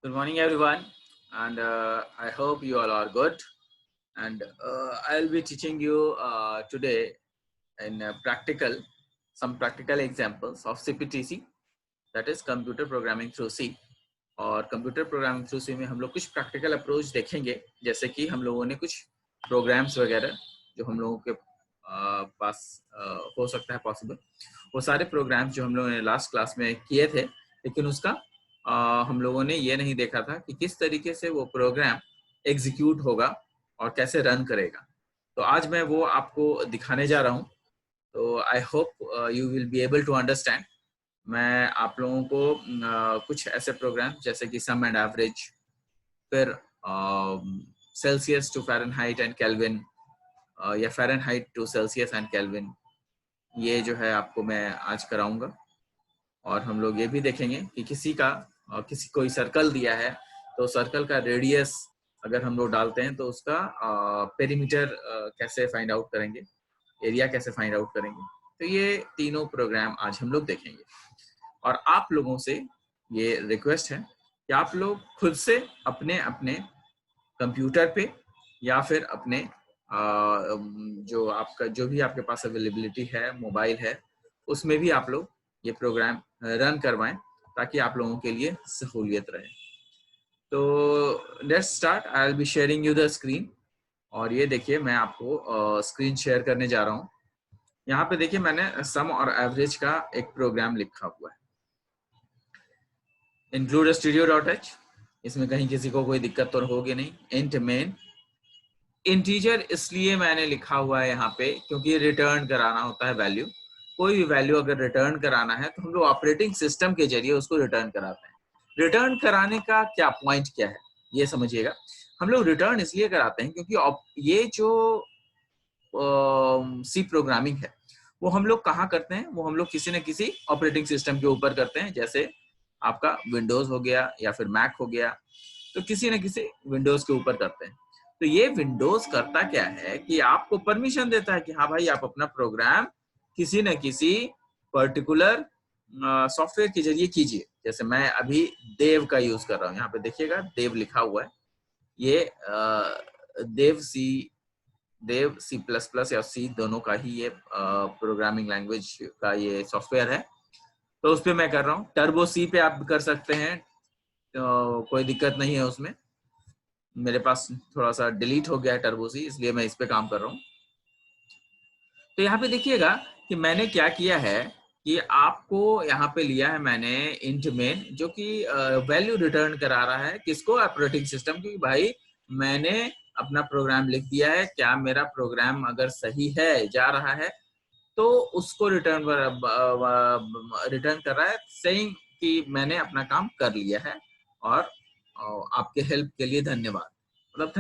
Good morning, everyone, and I hope you all are good. And I'll be teaching you today in some practical examples of CPTC, that is Computer Programming Through C. और computer programming through C में हम लोग कुछ practical approach देखेंगे, जैसे कि हम लोगों ने कुछ प्रोग्राम्स वगैरह जो हम लोगों के पास हो सकता है पॉसिबल, वो सारे प्रोग्राम्स जो हम लोगों ने लास्ट क्लास में किए थे, लेकिन उसका हम लोगों ने ये नहीं देखा था कि किस तरीके से वो प्रोग्राम एग्जीक्यूट होगा और कैसे रन करेगा। तो आज मैं वो आपको दिखाने जा रहा हूँ। तो I hope you will be able to understand. मैं आप लोगों को कुछ ऐसे प्रोग्राम जैसे कि सम एंड एवरेज, फिर Celsius to Fahrenheit and Kelvin, या Fahrenheit to Celsius and Kelvin, ये जो है आपको मैं आज कराऊंगा। और हम लोग ये भी देखेंगे कि किसी कोई सर्कल दिया है तो सर्कल का रेडियस अगर हम लोग डालते हैं तो उसका पेरीमीटर कैसे फाइंड आउट करेंगे, एरिया कैसे फाइंड आउट करेंगे। तो ये तीनों प्रोग्राम आज हम लोग देखेंगे। और आप लोगों से ये रिक्वेस्ट है कि आप लोग खुद से अपने अपने कंप्यूटर पे या फिर अपने जो भी आपके पास अवेलेबिलिटी है, मोबाइल है, उसमें भी आप लोग ये प्रोग्राम रन करवाएं ताकि आप लोगों के लिए सहूलियत रहे। तो let's start. I will be sharing you the screen. और ये देखिए, मैं आपको स्क्रीन शेयर करने जा रहा हूँ। यहाँ पे देखिए, मैंने सम और एवरेज का एक प्रोग्राम लिखा हुआ है, इंक्लूड studio.h। इसमें कहीं किसी को कोई दिक्कत तो होगी नहीं। इंट मेन इंटीजर इसलिए मैंने लिखा हुआ है यहाँ पे क्योंकि रिटर्न कराना होता है वैल्यू। कोई भी वैल्यू अगर रिटर्न कराना है तो हम लोग ऑपरेटिंग सिस्टम के जरिए उसको रिटर्न कराते हैं। रिटर्न कराने का क्या पॉइंट क्या है ये समझिएगा। हम लोग रिटर्न इसलिए कराते हैं क्योंकि ये जो सी प्रोग्रामिंग है वो हम लोग कहाँ करते हैं, वो हम लोग किसी न किसी ऑपरेटिंग सिस्टम के ऊपर करते हैं। जैसे आपका विंडोज हो गया या फिर मैक हो गया, तो किसी न किसी विंडोज के ऊपर करते हैं। तो ये विंडोज करता क्या है कि आपको परमिशन देता है कि हाँ भाई, आप अपना प्रोग्राम किसी न किसी पर्टिकुलर सॉफ्टवेयर के जरिए कीजिए। जैसे मैं अभी देव का यूज कर रहा हूँ, यहाँ पे देखिएगा देव लिखा हुआ है। ये देव सी प्लस प्लस या सी दोनों का ही ये प्रोग्रामिंग लैंग्वेज का ये सॉफ्टवेयर है। तो उस पर मैं कर रहा हूँ। टर्बो सी पे आप कर सकते हैं, तो कोई दिक्कत नहीं है उसमें। मेरे पास थोड़ा सा डिलीट हो गया है टर्बो सी, इसलिए मैं इस पे काम कर रहा हूँ। तो यहाँ पे देखिएगा कि मैंने क्या किया है कि आपको यहाँ पे लिया है मैंने इंट मेन, जो कि वैल्यू रिटर्न करा रहा है किसको, ऑपरेटिंग सिस्टम की। भाई मैंने अपना प्रोग्राम लिख दिया है, क्या मेरा प्रोग्राम अगर सही है, जा रहा है, तो उसको रिटर्न कर रहा है, सेइंग कि मैंने अपना काम कर लिया है और आपके हेल्प के लिए धन्यवाद, मतलब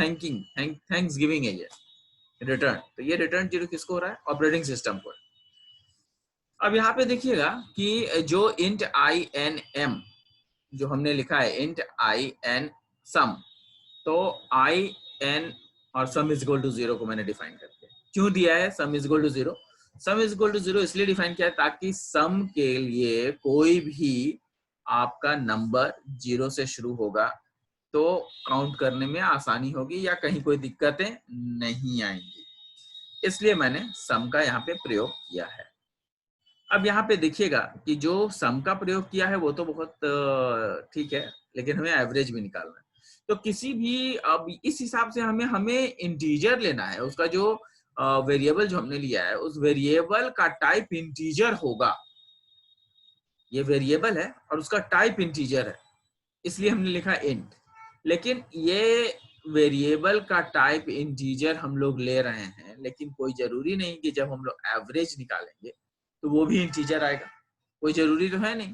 थैंक्स गिविंग है ये रिटर्न। तो ये रिटर्न जीरो किसको हो रहा है, ऑपरेटिंग सिस्टम को। अब यहाँ पे देखिएगा कि जो इंट आई एन एम जो हमने लिखा है, इंट आई एन सम, तो आई एन और सम इज इक्वल टू 0 को मैंने डिफाइन कर दिया। क्यों दिया है sum is equal to 0? Sum is equal to 0 इसलिए डिफाइन किया है ताकि सम के लिए कोई भी आपका नंबर 0 से शुरू होगा तो काउंट करने में आसानी होगी या कहीं कोई दिक्कतें नहीं आएंगी, इसलिए मैंने सम का यहाँ पे प्रयोग किया है। अब यहाँ पे देखिएगा कि जो सम का प्रयोग किया है वो तो बहुत ठीक है, लेकिन हमें एवरेज भी निकालना है। तो किसी भी, अब इस हिसाब से हमें इंटीजर लेना है। उसका जो वेरिएबल जो हमने लिया है उस वेरिएबल का टाइप इंटीजर होगा। ये वेरिएबल है और उसका टाइप इंटीजर है, इसलिए हमने लिखा इंट। लेकिन ये वेरिएबल का टाइप इंटीजर हम लोग ले रहे हैं, लेकिन कोई जरूरी नहीं कि जब हम लोग एवरेज निकालेंगे तो वो भी इंटीजर आएगा। कोई जरूरी तो है नहीं।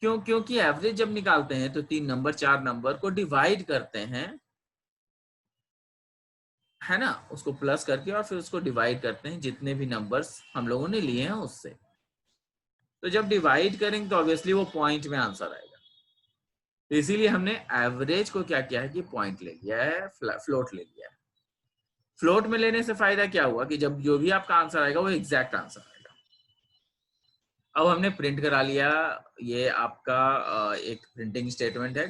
क्यों? क्योंकि एवरेज जब निकालते हैं तो 3 नंबर 4 नंबर को डिवाइड करते हैं, है ना, उसको प्लस करके और फिर उसको डिवाइड करते हैं जितने भी नंबर्स हम लोगों ने लिए हैं उससे। तो जब डिवाइड करेंगे तो ऑब्वियसली वो पॉइंट में आंसर आएगा। तो इसीलिए हमने एवरेज को क्या किया है कि पॉइंट ले लिया है, फ्लोट ले लिया है। फ्लोट में लेने से फायदा क्या हुआ कि जब जो भी आपका आंसर आएगा वो एग्जैक्ट आंसर आएगा। अब हमने प्रिंट करा लिया, ये आपका एक प्रिंटिंग स्टेटमेंट है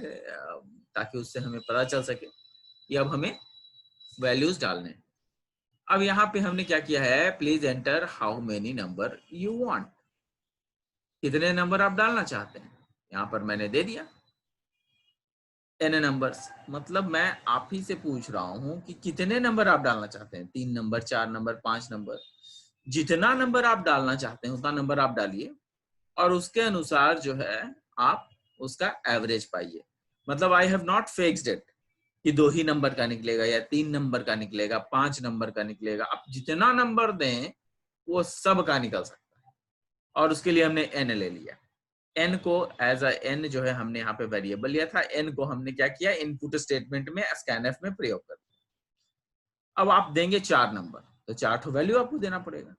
ताकि उससे हमें पता चल सके कि अब हमें वैल्यूज डालने हैं। अब यहाँ पे हमने क्या किया है, please enter how many number you want, कितने नंबर आप डालना चाहते हैं। यहाँ पर मैंने दे दिया n नंबर्स, मतलब मैं आप ही से पूछ रहा हूं कि कितने नंबर आप डालना चाहते हैं, 3 नंबर, 4 नंबर, 5 नंबर, जितना नंबर आप डालना चाहते हैं उतना नंबर आप डालिए और उसके अनुसार जो है आप उसका एवरेज पाइए। मतलब I have not fixed it कि 2 ही नंबर का निकलेगा या 3 नंबर का निकलेगा, 5 नंबर का निकलेगा, आप जितना नंबर दें वो सब का निकल सकता है। और उसके लिए हमने n ले लिया, n को एज अ n जो है हमने यहाँ पे वेरिएबल लिया था, n को हमने क्या किया, इनपुट स्टेटमेंट में स्कैनफ में प्रयोग कर दिया। अब आप देंगे 4 नंबर तो 4 ठो वैल्यू आपको देना पड़ेगा,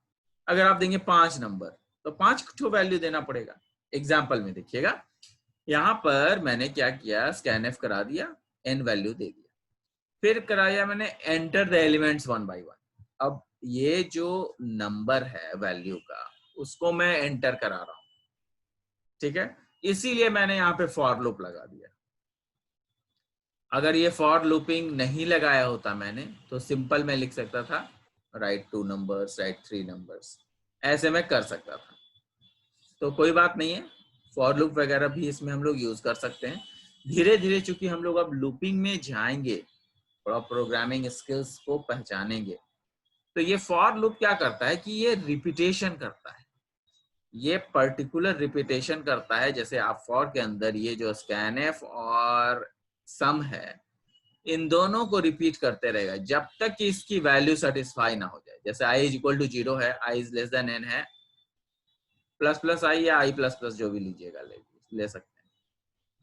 अगर आप देंगे 5 नंबर तो 5 ठो वैल्यू देना पड़ेगा। एग्जाम्पल में देखिएगा, यहाँ पर मैंने क्या किया, स्कैनफ करा दिया, n वैल्यू दे दिया, फिर कराया मैंने enter the elements one by one. अब ये जो नंबर है वैल्यू का उसको मैं एंटर करा रहा हूं, ठीक है, इसीलिए मैंने यहाँ पे फॉर लूप लगा दिया। अगर ये फॉर लूपिंग नहीं लगाया होता मैंने तो सिंपल मैं लिख सकता था राइट 2 नंबर्स, राइट 3 नंबर्स, ऐसे मैं कर सकता था। तो कोई बात नहीं है, फॉर लूप वगैरह भी इसमें हम लोग यूज कर सकते हैं। धीरे धीरे चूंकि हम लोग अब लूपिंग में जाएंगे और प्रोग्रामिंग स्किल्स को पहचानेंगे, तो ये फॉर लूप क्या करता है कि ये रिपीटेशन करता है, ये पर्टिकुलर रिपीटेशन करता है। जैसे आप फॉर के अंदर ये जो स्कैनफ और सम है, इन दोनों को रिपीट करते रहेगा जब तक कि इसकी वैल्यू सेटिस्फाई ना हो जाए। जैसे i इज इक्वल टू 0 है, i is less then n है, प्लस प्लस आई या i प्लस प्लस जो भी लीजिएगा ले सकते हैं।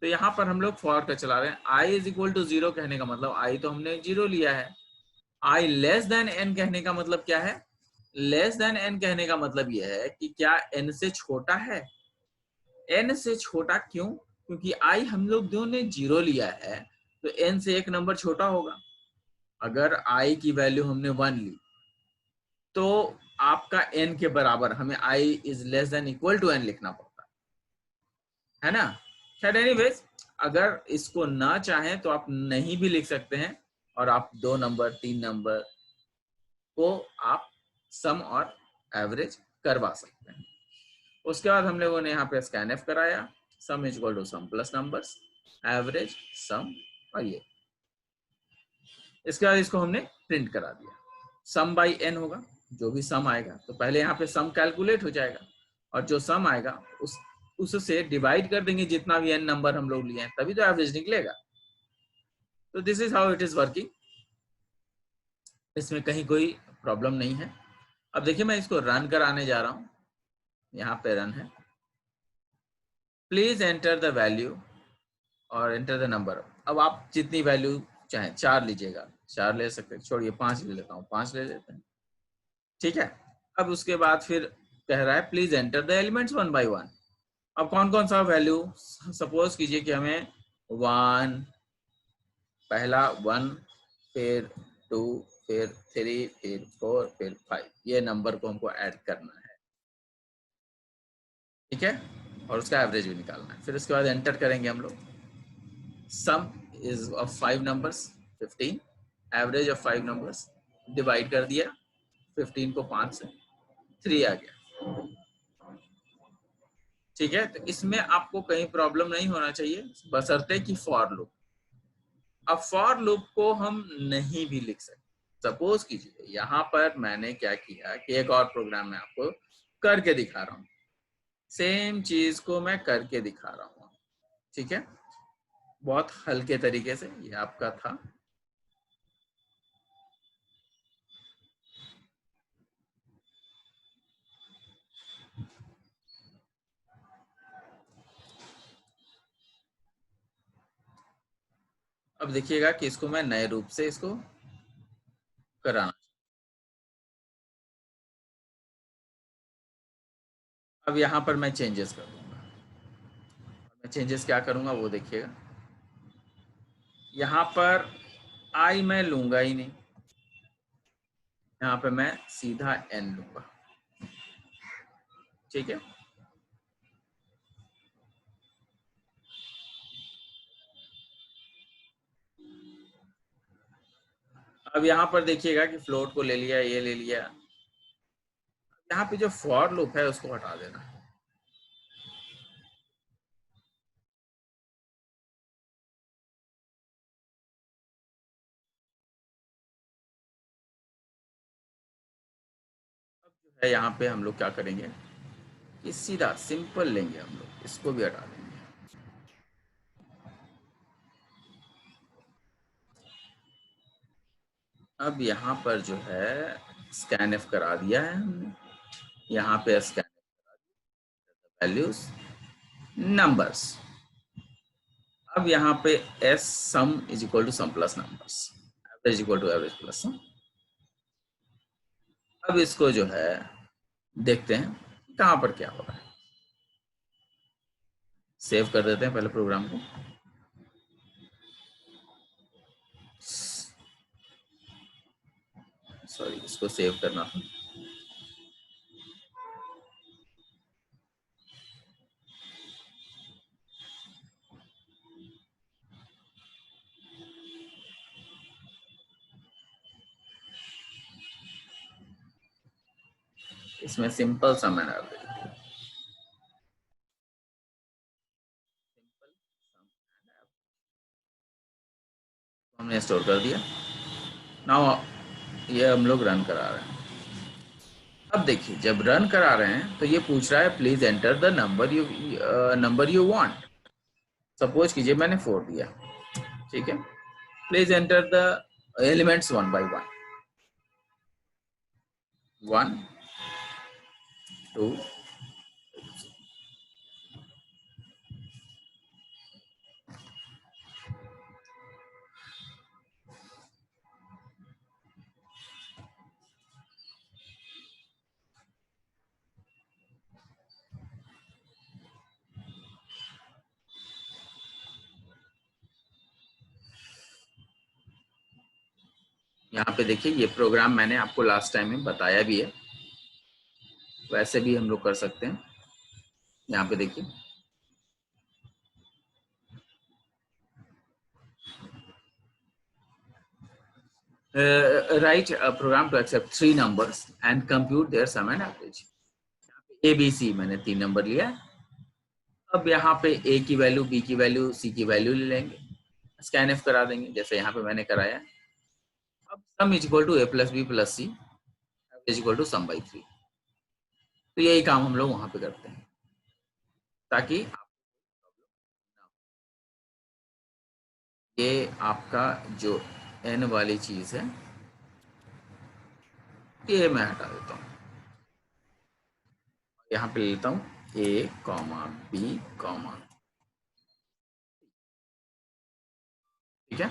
तो यहाँ पर हम लोग फॉर का चला रहे हैं, i इज इक्वल टू 0 कहने का मतलब i तो हमने 0 लिया है, i लेस देन n कहने का मतलब क्या है, लेस देन n कहने का मतलब यह है कि क्या n से छोटा है। n से छोटा क्यों, क्योंकि i हम लोग दोनों ने 0 लिया है तो n से एक नंबर छोटा होगा। अगर i की वैल्यू हमने 1 ली तो आपका n के बराबर हमें i is less than equal to n लिखना पड़ता है ना। खैर एनीवेज, अगर इसको ना चाहें तो आप नहीं भी लिख सकते हैं और आप 2 नंबर 3 नंबर को आप सम और एवरेज करवा सकते हैं। उसके बाद हम लोगों ने यहाँ पे स्कैनफ कराया, sum is equal to sum plus numbers, average sum, और ये इसके बाद इसको हमने प्रिंट करा दिया। सम बाई n होगा, जो भी सम आएगा तो पहले यहाँ पे सम कैलकुलेट हो जाएगा और जो सम आएगा उससे डिवाइड कर देंगे जितना भी n नंबर हम लोग लिए हैं, तभी तो एवरेज निकलेगा। तो this is how it is working, इसमें कहीं कोई प्रॉब्लम नहीं है। अब देखिए मैं इसको रन कराने जा रहा हूँ, यहाँ पे रन है, प्लीज एंटर द वैल्यू और एंटर द नंबर। अब आप जितनी वैल्यू चाहें, 4 लीजिएगा 4 ले सकते हैं, छोड़िए 5 ले लेता हूँ, 5 ले लेते हैं, ठीक है। अब उसके बाद फिर कह रहा है please enter the elements one by one. अब कौन कौन सा वैल्यू, सपोज कीजिए कि हमें 1, पहला 1, फिर 2, फिर 3, फिर 4, फिर 5, ये नंबर को हमको ऐड करना है, ठीक है, और उसका एवरेज भी निकालना है। फिर उसके बाद एंटर करेंगे हम लोग, सम is of 5 numbers 15, average of 5 numbers, divide कर दिया 15 को 5 से, 3 आ गया, ठीक है। तो इसमें आपको कहीं प्रॉब्लम नहीं होना चाहिए बशर्ते कि फॉर लूप। अब फॉर लूप को हम नहीं भी लिख सकते। सपोज कीजिए यहाँ पर मैंने क्या किया कि एक और प्रोग्राम में आपको करके दिखा रहा हूँ, सेम चीज को मैं करके दिखा रहा हूँ, ठीक है, बहुत हल्के तरीके से। ये आपका था, अब देखिएगा कि इसको मैं नए रूप से इसको कराना। अब यहाँ पर मैं चेंजेस कर दूंगा, मैं चेंजेस क्या करूंगा वो देखिएगा। यहाँ पर आई मैं लूंगा ही नहीं, यहाँ पे मैं सीधा एन लूंगा, ठीक है। अब यहाँ पर देखिएगा कि फ्लोट को ले लिया, ये ले लिया। यहाँ पे जो फॉर लूप है उसको हटा देना। अब जो है यहाँ पे हम लोग क्या करेंगे कि सीधा सिंपल लेंगे, हम लोग इसको भी हटा देंगे। अब यहाँ पर जो है स्कैन एफ करा दिया है हमने, यहाँ पे स्कैन वैल्यूज नंबर्स। अब यहाँ पे as sum is equal to sum plus numbers, average equal to average plus sum. अब इसको जो है देखते हैं कहाँ पर क्या हो रहा है। सेव कर देते हैं पहले प्रोग्राम को। सॉरी, इसको सेव करना था। इसमें सिंपल सम एंड एवरेज, हमने स्टोर कर दिया। नाउ ये हम लोग रन करा रहे हैं। अब देखिए जब रन करा रहे हैं तो ये पूछ रहा है please enter the number you want. Suppose कीजिए मैंने 4 दिया, ठीक है। Please enter the elements one by one, 1 2। यहाँ पे देखिए ये प्रोग्राम मैंने आपको लास्ट टाइम में बताया भी है, वैसे भी हम लोग कर सकते हैं। यहाँ पे देखिए write a program to accept 3 numbers and compute their sum and average। A B C मैंने 3 नंबर लिया। अब यहाँ पे ए की वैल्यू, बी की वैल्यू, सी की वैल्यू ले लेंगे, स्कैन एफ करा देंगे जैसे यहाँ पे मैंने कराया। अब sum is equal to A plus B plus C is equal to sum by 3। तो यही काम हम लोग वहां पे करते हैं ताकि ये आपका जो एन वाली चीज है ये मैं हटा देता हूँ। यहाँ पे लेता हूँ ए कॉमा बी कॉमा, ठीक है।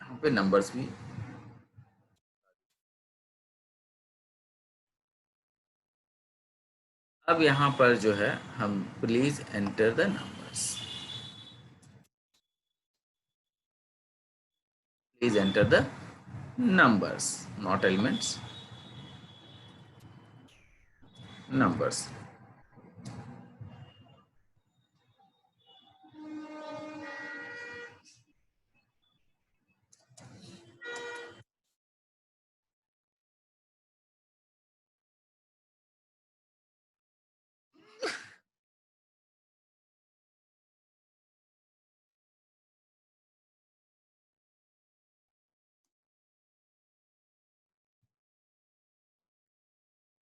यहाँ पे नंबर्स भी, अब यहाँ पर जो है हम please enter the numbers, please enter the numbers not elements, numbers.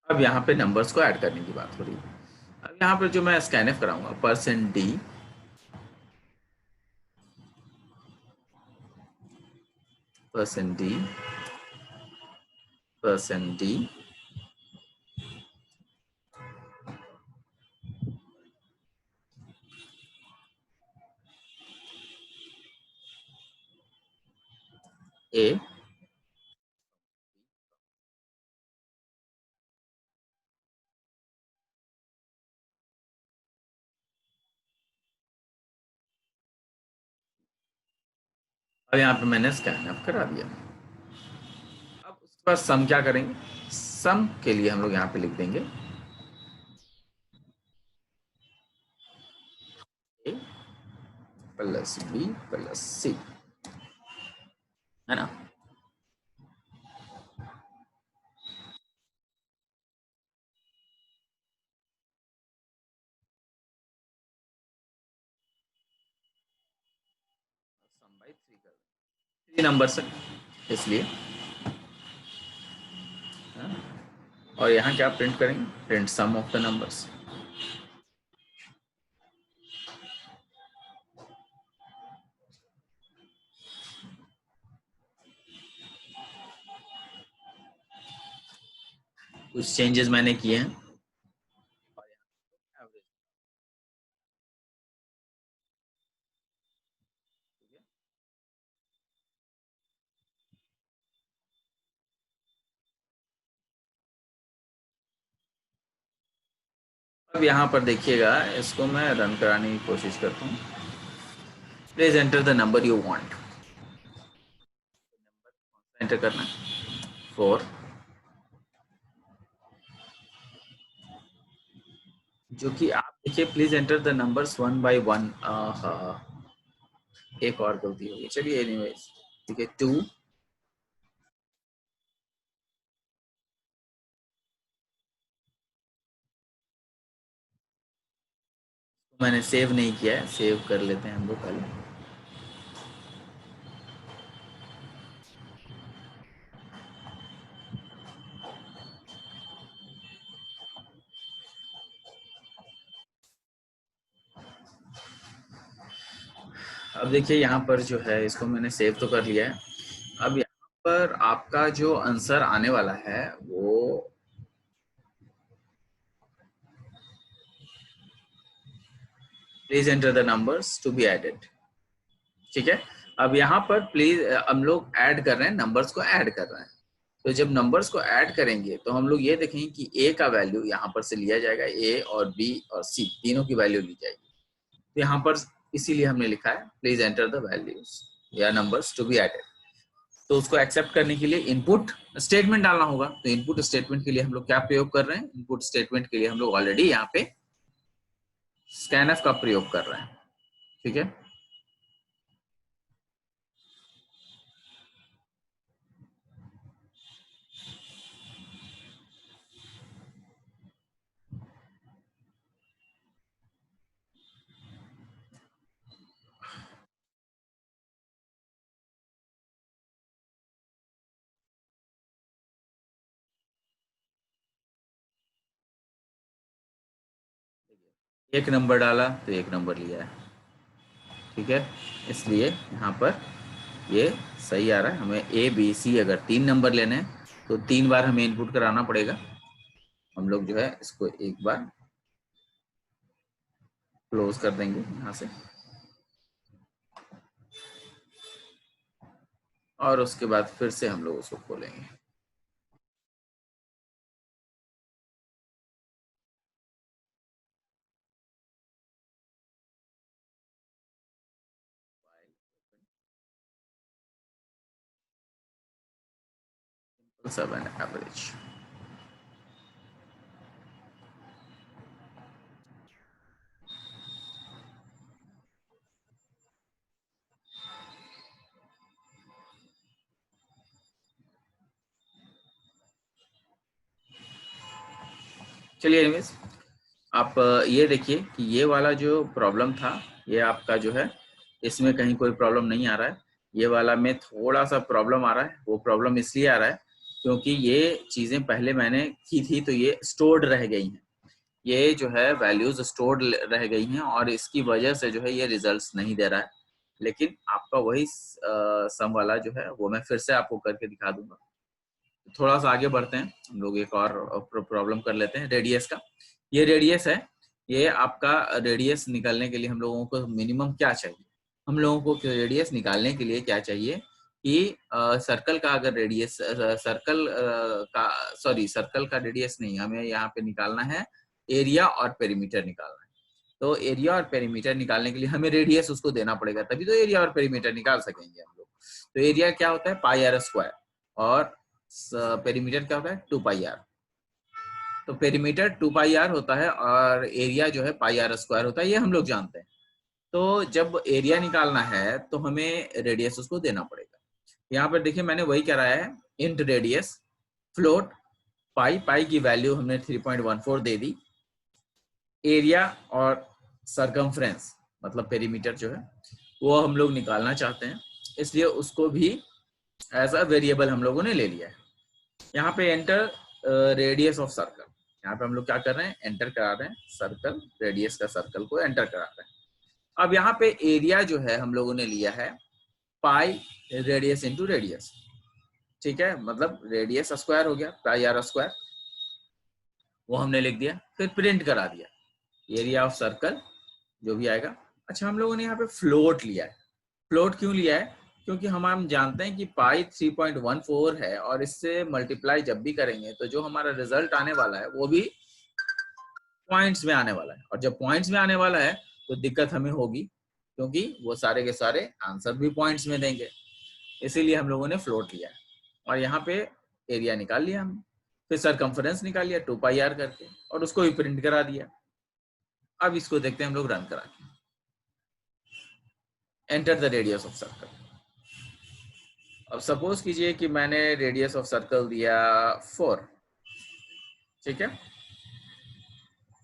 अब यहाँ पे नंबर्स को ऐड करने की बात हो रही है। अब यहाँ पर जो मैं स्कैनफ कराऊंगा percent d, percent d, percent d, a, और यहाँ पे मैंने स्कैनफ करा दिया। अब उसके बाद सम क्या करेंगे, सम के लिए हम लोग यहाँ पे लिख देंगे ए प्लस बी प्लस सी, है ना। सम बाई 3 कर 3 नंबर से, इसलिए, है ना? और यहाँ क्या प्रिंट करेंगे, print sum of the numbers. कुछ चेंजेस मैंने किए हैं। अब यहाँ पर देखिएगा, इसको मैं रन कराने की कोशिश करता हूँ। Please enter the number you want, enter करना है 4, जो कि आप देखिए, please enter the numbers 1 by 1। एक और गलती होगी, चलिए एनीवेज, ठीक है। 2, मैंने सेव नहीं किया है, सेव कर लेते हैं हम लोग पहले। अब देखिए यहाँ पर जो है, इसको मैंने सेव तो कर लिया है। अब यहाँ पर आपका जो आंसर आने वाला है वो please enter the numbers to be added, ठीक है। अब यहाँ पर प्लीज हम लोग ऐड कर रहे हैं, नंबर्स को ऐड कर रहे हैं। तो जब नंबर्स को ऐड करेंगे तो हम लोग ये देखेंगे कि ए का वैल्यू यहाँ पर से लिया जाएगा, ए और बी और सी तीनों की वैल्यू ली जाएगी। तो यहाँ पर इसीलिए हमने लिखा है प्लीज एंटर द वैल्यूज या नंबर्स टू बी एडेड। तो उसको एक्सेप्ट करने के लिए इनपुट स्टेटमेंट डालना होगा। तो इनपुट स्टेटमेंट के लिए हम लोग क्या प्रयोग कर रहे हैं, इनपुट स्टेटमेंट के लिए हम लोग ऑलरेडी यहाँ पे स्कैनफ का प्रयोग कर रहे हैं, ठीक है। एक नंबर डाला तो एक नंबर लिया है, ठीक है। इसलिए यहाँ पर ये सही आ रहा है। हमें ए बी सी अगर 3 नंबर लेने हैं तो 3 बार हमें इनपुट कराना पड़ेगा। हम लोग जो है इसको एक बार क्लोज कर देंगे यहाँ से, और उसके बाद फिर से हम लोग उसको खोलेंगे। सब एवरेज, चलिए एनीवेज, आप ये देखिए कि ये वाला जो प्रॉब्लम था, ये आपका जो है इसमें कहीं कोई प्रॉब्लम नहीं आ रहा है। ये वाला में थोड़ा सा प्रॉब्लम आ रहा है। वो प्रॉब्लम इसलिए आ रहा है क्योंकि ये चीजें पहले मैंने की थी तो ये स्टोर्ड रह गई हैं। ये जो है वैल्यूज स्टोर्ड रह गई हैं और इसकी वजह से जो है ये रिजल्ट्स नहीं दे रहा है। लेकिन आपका वही सम वाला जो है वो मैं फिर से आपको करके दिखा दूंगा। थोड़ा सा आगे बढ़ते हैं, हम लोग एक और प्रॉब्लम कर लेते हैं रेडियस का। ये रेडियस है। ये आपका रेडियस निकालने के लिए हम लोगों को मिनिमम क्या चाहिए, हम लोगों को रेडियस निकालने के लिए क्या चाहिए कि सर्कल का अगर रेडियस सर्कल का सॉरी सर्कल का रेडियस नहीं, हमें यहाँ पे निकालना है एरिया और पेरीमीटर निकालना है। तो एरिया और पेरीमीटर निकालने के लिए हमें रेडियस उसको देना पड़ेगा, तभी तो एरिया और पेरीमीटर निकाल सकेंगे हम लोग। तो एरिया क्या होता है, पाई आर स्क्वायर, और पेरीमीटर क्या होता है 2 पाई आर। तो पेरीमीटर 2 पाई आर होता है और एरिया जो है पाई आर स्क्वायर होता है, ये हम लोग जानते हैं। तो जब एरिया निकालना है तो हमें रेडियस उसको देना पड़ेगा। यहाँ पर देखिए मैंने वही कराया है, इंट रेडियस फ्लोट पाई, पाई की वैल्यू हमने 3.14 दे दी। एरिया और सरकमफ्रेंस मतलब पेरीमीटर जो है वो हम लोग निकालना चाहते हैं, इसलिए उसको भी एज अ वेरिएबल हम लोगों ने ले लिया है। यहाँ पे एंटर रेडियस ऑफ सर्कल, यहाँ पे हम लोग क्या कर रहे हैं, एंटर करा रहे हैं सर्कल, रेडियस का सर्कल को एंटर करा रहे हैं। अब यहाँ पे एरिया जो है हम लोगों ने लिया है पाई रेडियस इंटू रेडियस, ठीक है, मतलब रेडियस स्क्वायर हो गया पाई आर स्क्वायर, वो हमने लिख दिया, फिर प्रिंट करा दिया एरिया ऑफ सर्कल जो भी आएगा। अच्छा, हम लोगों ने यहाँ पे फ्लोट लिया है। फ्लोट क्यों लिया है, क्योंकि हम जानते हैं कि पाई 3.14 है और इससे मल्टीप्लाई जब भी करेंगे तो जो हमारा रिजल्ट आने वाला है वो भी पॉइंट्स में आने वाला है, और जब पॉइंट्स में आने वाला है तो दिक्कत हमें होगी, क्योंकि वो सारे के सारे आंसर भी पॉइंट्स में देंगे, इसीलिए हम लोगों ने फ्लोट लिया है। और यहाँ पे एरिया निकाल लिया हमने, फिर सरकमफरेंस निकाल लिया 2 पाई आर करके, और उसको भी प्रिंट करा दिया। अब इसको देखते हैं हम लोग रन करा के। Enter the radius of circle. अब सपोज कीजिए कि मैंने रेडियस ऑफ सर्कल दिया 4, ठीक है,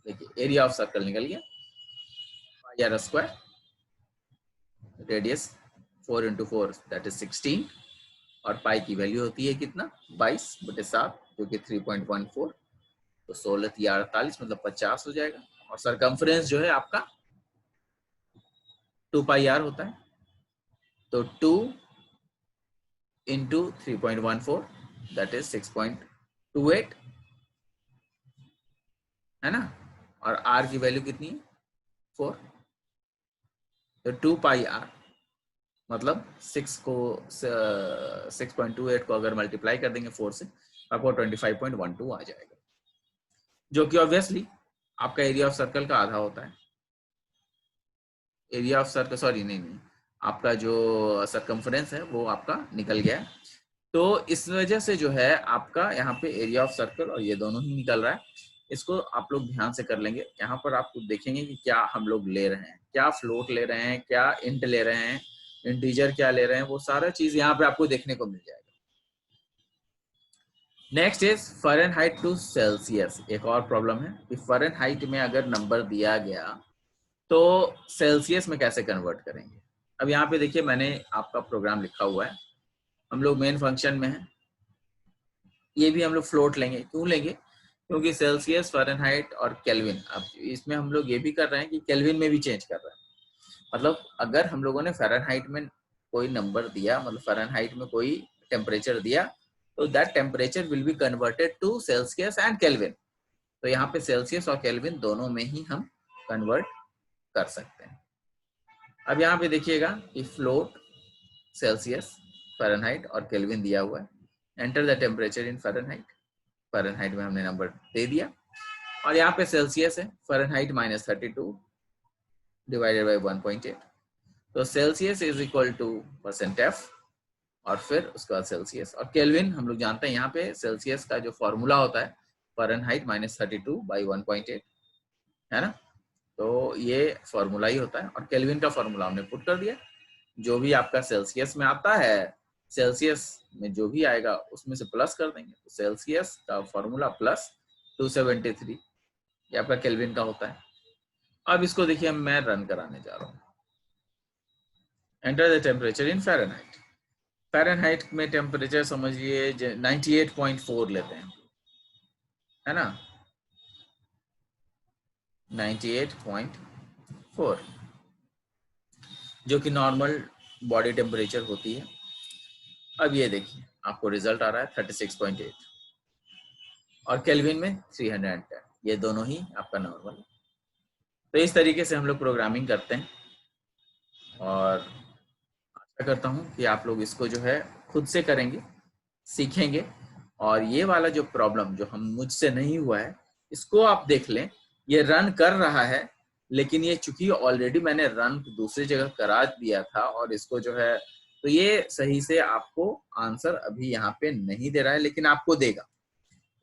देखिए एरिया ऑफ सर्कल निकल गया pi r square, radius 4 into 4 that is 16, और पाई की वैल्यू होती है कितना 22/7 जो कि 3.14, तो 16 या 48 मतलब 50 हो जाएगा। और सरकमफ्रेंस जो है आपका 2 पाई आर होता है, तो 2 into 3.14 दैट इज 6.28 है ना, और आर की वैल्यू कितनी है 4, तो 2 पाई आर मतलब 6.28 को अगर मल्टीप्लाई कर देंगे 4 से आपको 25.12 आ जाएगा, जो कि ऑब्वियसली आपका एरिया ऑफ सर्कल का आधा होता है। एरिया ऑफ सर्कल सॉरी नहीं, आपका जो सरकमफ्रेंस है वो आपका निकल गया है, तो इस वजह से जो है आपका यहाँ पे एरिया ऑफ सर्कल और ये दोनों ही निकल रहा है। इसको आप लोग ध्यान से कर लेंगे, यहाँ पर आप देखेंगे कि क्या हम लोग ले रहे हैं, क्या फ्लोट ले रहे हैं, क्या इंट ले रहे हैं, इंटीजर क्या ले रहे हैं, वो सारा चीज यहाँ पे आपको देखने को मिल जाएगा। Next is Fahrenheit to Celsius. एक और प्रॉब्लम है कि फ़ारेनहाइट में अगर नंबर दिया गया तो सेल्सियस में कैसे कन्वर्ट करेंगे। अब यहाँ पे देखिए मैंने आपका प्रोग्राम लिखा हुआ है, हम लोग मेन फंक्शन में है, ये भी हम लोग फ्लोट लेंगे। क्यों लेंगे, क्योंकि सेल्सियस, फ़ारेनहाइट और केल्विन, अब इसमें हम लोग ये भी कर रहे हैं कि केल्विन में भी चेंज कर रहे हैं। मतलब अगर हम लोगों ने फ़ारेनहाइट में कोई नंबर दिया, मतलब फ़ारेनहाइट में कोई टेम्परेचर दिया, तो that temperature will be converted to Celsius and Kelvin. तो यहाँ पे सेल्सियस और केल्विन दोनों में ही हम कन्वर्ट कर सकते हैं। अब यहाँ पे देखिएगा कि फ्लोट सेल्सियस, फ़ारेनहाइट और केल्विन दिया हुआ है। Enter the temperature in Fahrenheit, Fahrenheit में हमने नंबर दे दिया, और यहाँ पे सेल्सियस है फ़ारेनहाइट -32 डिवाइडेड बाई 1.8, तो Celsius is equal to %F और फिर उसके बाद सेल्सियस। और केल्विन हम लोग जानते हैं, यहाँ पे सेल्सियस का जो फॉर्मूला होता है फ़ारेनहाइट -32 बाई 1.8 है ना, तो ये फॉर्मूला ही होता है, और केल्विन का फॉर्मूला हमने पुट कर दिया। जो भी आपका सेल्सियस में आता है, सेल्सियस में जो भी आएगा उसमें से प्लस कर देंगे, तो सेल्सियस का फॉर्मूला प्लस 273 ये आपका केल्विन का होता है। अब इसको देखिए मैं रन कराने जा रहा हूँ। Enter the temperature in Fahrenheit. Fahrenheit में टेम्परेचर समझिए 98.4 लेते हैं, है ना, 98.4 जो कि नॉर्मल बॉडी टेम्परेचर होती है। अब ये देखिए आपको रिजल्ट आ रहा है 36.8 और केल्विन में 310, ये दोनों ही आपका नॉर्मल है। तो इस तरीके से हम लोग प्रोग्रामिंग करते हैं, और आशा करता हूँ कि आप लोग इसको जो है खुद से करेंगे, सीखेंगे, और ये वाला जो प्रॉब्लम जो हम मुझसे नहीं हुआ है इसको आप देख लें, ये रन कर रहा है, लेकिन ये चूंकि ऑलरेडी मैंने रन दूसरी जगह करा दिया था और इसको जो है, तो ये सही से आपको आंसर अभी यहाँ पे नहीं दे रहा है, लेकिन आपको देगा।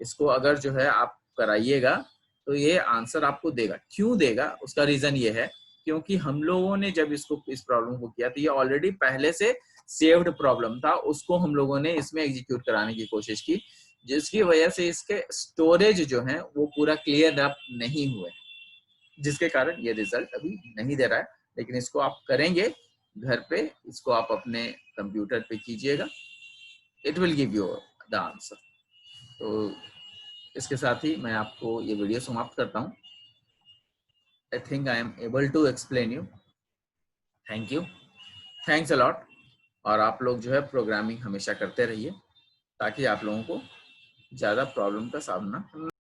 इसको अगर जो है आप कराइएगा तो ये आंसर आपको देगा। क्यों देगा, उसका रीजन ये है क्योंकि हम लोगों ने जब इसको इस प्रॉब्लम को किया तो ये ऑलरेडी पहले से सेव्ड प्रॉब्लम था, उसको हम लोगों ने इसमें एग्जीक्यूट कराने की कोशिश की, जिसकी वजह से इसके स्टोरेज जो है वो पूरा क्लियर अप नहीं हुए, जिसके कारण ये रिजल्ट अभी नहीं दे रहा है। लेकिन इसको आप करेंगे घर पे, इसको आप अपने कंप्यूटर पे कीजिएगा, it will give you the answer. तो इसके साथ ही मैं आपको ये वीडियो समाप्त करता हूँ। I think I am able to explain you. Thank you, thanks a lot. और आप लोग जो है प्रोग्रामिंग हमेशा करते रहिए ताकि आप लोगों को ज़्यादा प्रॉब्लम का सामना